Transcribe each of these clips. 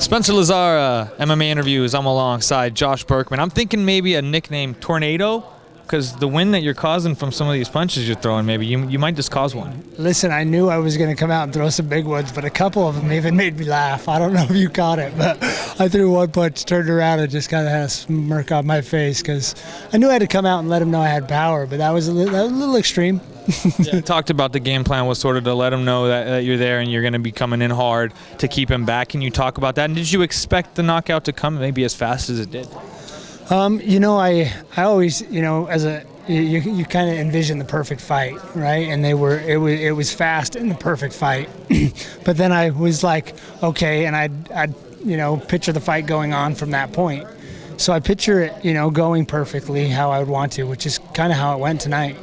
Spencer Lazar, MMA interviews. I'm alongside Josh Burkman. I'm thinking maybe a nickname, Tornado, because the wind that you're causing from some of these punches you're throwing, maybe you might just cause one. Listen, I knew I was going to come out and throw some big ones, but a couple of them even made me laugh. I don't know if you caught it, but I threw one punch, turned around, and just kind of had a smirk on my face because I knew I had to come out and let him know I had power, but that was a little extreme. Yeah, talked about the game plan was sort of to let him know that you're there and you're going to be coming in hard to keep him back. Can you talk about that? And did you expect the knockout to come maybe as fast as it did? I always, as you kind of envision the perfect fight, right? And it was fast in the perfect fight. But then I was like, okay, and I'd picture the fight going on from that point. So I picture it, going perfectly how I would want to, which is kind of how it went tonight,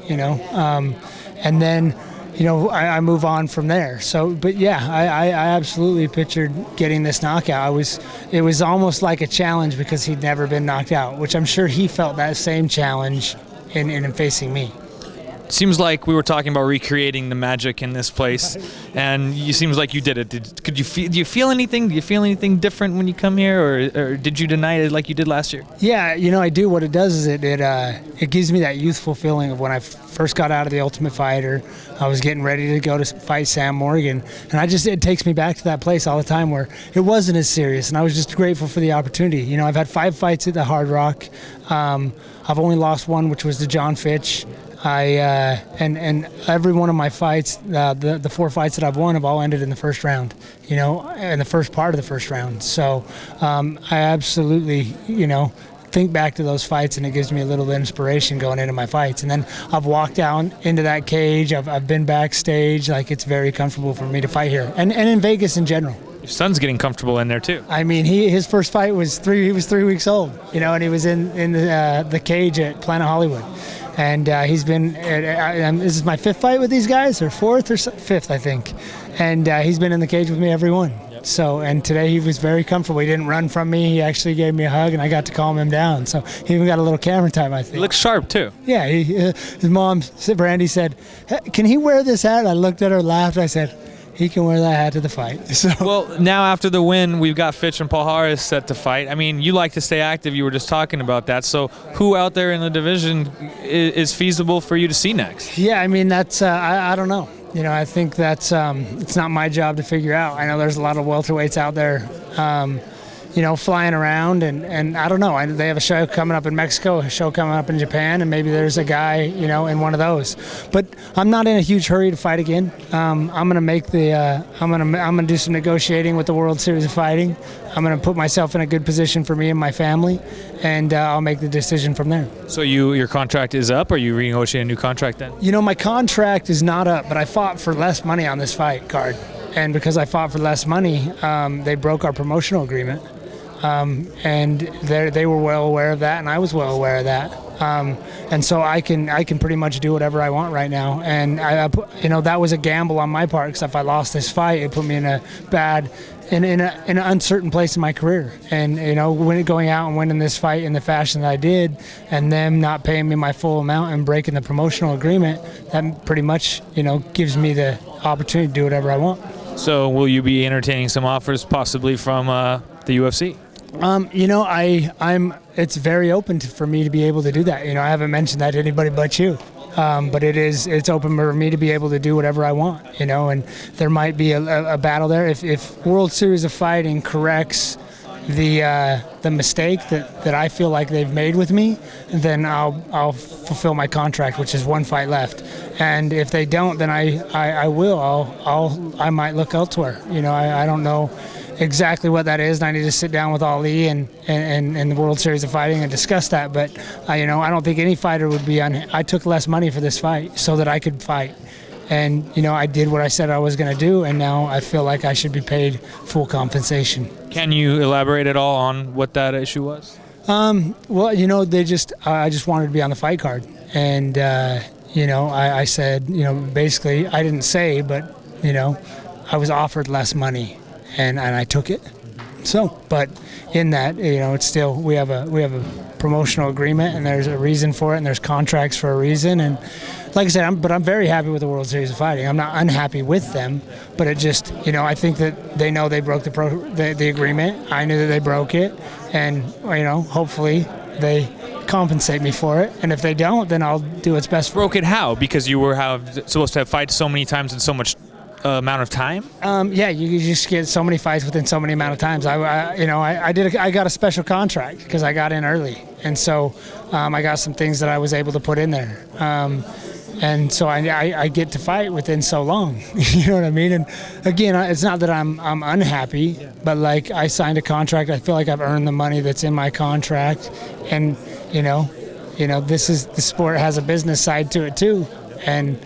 and then, I move on from there. So, but yeah, I absolutely pictured getting this knockout. It was almost like a challenge because he'd never been knocked out, which I'm sure he felt that same challenge in facing me. Seems like we were talking about recreating the magic in this place, and it seems like you did it. Do you feel anything? Do you feel anything different when you come here, or did you deny it like you did last year? Yeah, I do. What it does is it gives me that youthful feeling of when I first got out of the Ultimate Fighter. I was getting ready to go to fight Sam Morgan, and it takes me back to that place all the time where it wasn't as serious, and I was just grateful for the opportunity. I've had 5 fights at the Hard Rock. I've only lost one, which was to John Fitch. And every one of my fights, the 4 fights that I've won have all ended in the first round, in the first part of the first round. So I absolutely, think back to those fights, and it gives me a little inspiration going into my fights. And then I've walked down into that cage. I've been backstage. Like, it's very comfortable for me to fight here, and in Vegas in general. Your son's getting comfortable in there too. I mean, his first fight was he was 3 weeks old, and he was in the cage at Planet Hollywood. And he's been, this is my 5th fight with these guys, or 4th or 5th, I think. And he's been in the cage with me every one. Yep. So, and today he was very comfortable. He didn't run from me. He actually gave me a hug, and I got to calm him down. So he even got a little camera time, I think. He looks sharp, too. Yeah, his mom, Brandy, said, hey, can he wear this hat? I looked at her, laughed. I said, he can wear that hat to the fight. So. Well, now after the win, we've got Fitch and Paul Harris set to fight. I mean, you like to stay active. You were just talking about that. So who out there in the division is feasible for you to see next? Yeah, I mean, that's I don't know. I think that's it's not my job to figure out. I know there's a lot of welterweights out there, flying around, and I don't know. They have a show coming up in Mexico, a show coming up in Japan, and maybe there's a guy, in one of those. But I'm not in a huge hurry to fight again. I'm gonna make I'm gonna do some negotiating with the World Series of Fighting. I'm gonna put myself in a good position for me and my family, and I'll make the decision from there. So your contract is up, or are you renegotiating a new contract then? My contract is not up, but I fought for less money on this fight card, and because I fought for less money, they broke our promotional agreement. And they were well aware of that, and I was well aware of that. And so I can pretty much do whatever I want right now. And that was a gamble on my part, because if I lost this fight, it put me in an uncertain place in my career. And when going out and winning this fight in the fashion that I did, and them not paying me my full amount and breaking the promotional agreement, that pretty much gives me the opportunity to do whatever I want. So will you be entertaining some offers possibly from the UFC? It's very open for me to be able to do that. I haven't mentioned that to anybody but you. But it's open for me to be able to do whatever I want, and there might be a battle there. If World Series of Fighting corrects the mistake that I feel like they've made with me, then I'll fulfill my contract, which is 1 fight left. And if they don't, then I will. I might look elsewhere. I don't know exactly what that is, and I need to sit down with Ali and the World Series of Fighting and discuss that. But I don't think any fighter would be on. I took less money for this fight so that I could fight, and I did what I said I was going to do, and now I feel like I should be paid full compensation. Can you elaborate at all on what that issue was? Well, I just wanted to be on the fight card, and I said, basically, I didn't say, but I was offered less money. And I took it. So, but in that, it's still we have a promotional agreement, and there's a reason for it, and there's contracts for a reason. And like I said, I'm very happy with the World Series of Fighting. I'm not unhappy with them, but it just, I think that they know they broke the agreement. I knew that they broke it, and hopefully they compensate me for it. And if they don't, then I'll do what's best for. Broke it how? Because you were supposed to have fights so many times in so much amount of time? Yeah, you just get so many fights within so many amount of times. I got a special contract because I got in early, and so I got some things that I was able to put in there. And so I get to fight within so long, you know what I mean? And again, it's not that I'm unhappy, but like I signed a contract. I feel like I've earned the money that's in my contract, and the sport has a business side to it too, and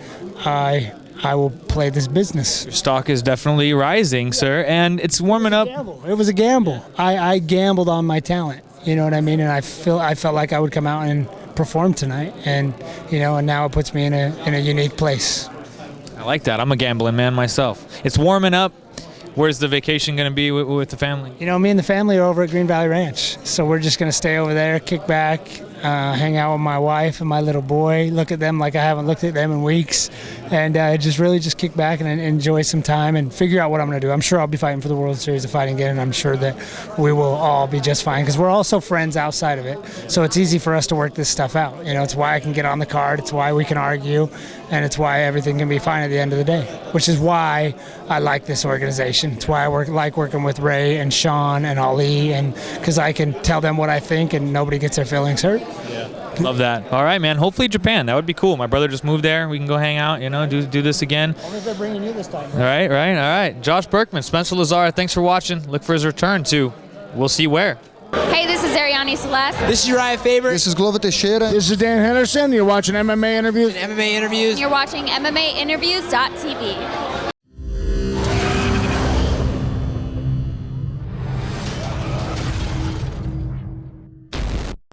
I will play this business. Your stock is definitely rising, sir, and it's warming up. It was a gamble. I gambled on my talent, you know what I mean? And I felt like I would come out and perform tonight, and and now it puts me in a unique place. I like that. I'm a gambling man myself. It's warming up. Where's the vacation going to be with the family? Me and the family are over at Green Valley Ranch, so we're just going to stay over there, kick back, hang out with my wife and my little boy, look at them like I haven't looked at them in weeks, and just kick back and enjoy some time and figure out what I'm going to do. I'm sure I'll be fighting for the World Series of Fighting again, and I'm sure that we will all be just fine because we're also friends outside of it, so it's easy for us to work this stuff out. It's why I can get on the card, it's why we can argue, and it's why everything can be fine at the end of the day, which is why I like this organization. It's why I like working with Ray and Sean and Ali, and because I can tell them what I think and nobody gets their feelings hurt. Yeah, love that. All right, man. Hopefully Japan. That would be cool. My brother just moved there. We can go hang out, do this again. Only if they're bringing you this time. All right. Josh Burkman, Spencer Lazar, thanks for watching. Look for his return to we'll see where. Hey, this is Ariane Celeste. This is Uriah Faber. This is Glover Teixeira. This is Dan Henderson. You're watching MMA Interviews. MMA Interviews. You're watching MMAinterviews.tv.